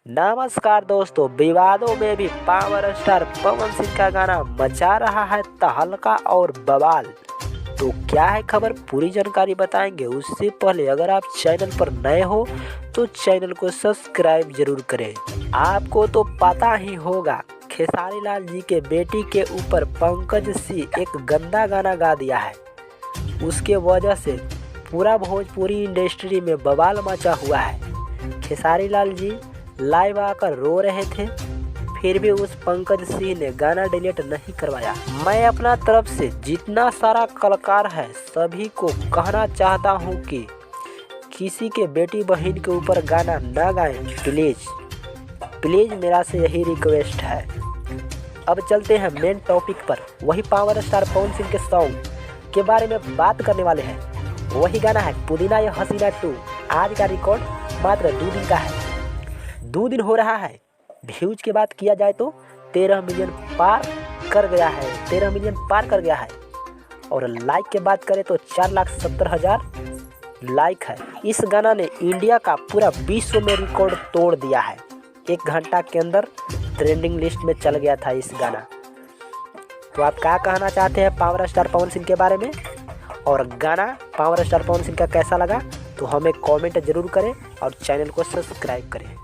नमस्कार दोस्तों, विवादों में भी पावर स्टार पवन सिंह का गाना मचा रहा है तहलका और बवाल। तो क्या है खबर, पूरी जानकारी बताएंगे। उससे पहले अगर आप चैनल पर नए हो तो चैनल को सब्सक्राइब जरूर करें। आपको तो पता ही होगा, खेसारी लाल जी के बेटी के ऊपर पंकज सिंह एक गंदा गाना गा दिया है। उसके वजह से पूरा भोजपुरी इंडस्ट्री में बवाल मचा हुआ है। खेसारी लाल जी लाइव आकर रो रहे थे, फिर भी उस पंकज सिंह ने गाना डिलीट नहीं करवाया। मैं अपना तरफ से जितना सारा कलाकार है सभी को कहना चाहता हूँ कि किसी के बेटी बहन के ऊपर गाना ना गाएं, प्लीज मेरा से यही रिक्वेस्ट है। अब चलते हैं मेन टॉपिक पर। वही पावर स्टार पवन सिंह के सॉन्ग के बारे में बात करने वाले हैं। वही गाना है पुदीना या हसीना 2। आज का रिकॉर्ड मात्र 2 दिन का है। 2 दिन हो रहा है। व्यूज की बात किया जाए तो 13 मिलियन पार कर गया है और लाइक की बात करें तो 4,70,000 लाइक है। इस गाना ने इंडिया का पूरा विश्व में रिकॉर्ड तोड़ दिया है। 1 घंटा के अंदर ट्रेंडिंग लिस्ट में चल गया था इस गाना। तो आप क्या कहना चाहते हैं पावर स्टार पवन सिंह के बारे में, और गाना पावर स्टार पवन सिंह का कैसा लगा तो हमें कमेंट जरूर करें और चैनल को सब्सक्राइब करें।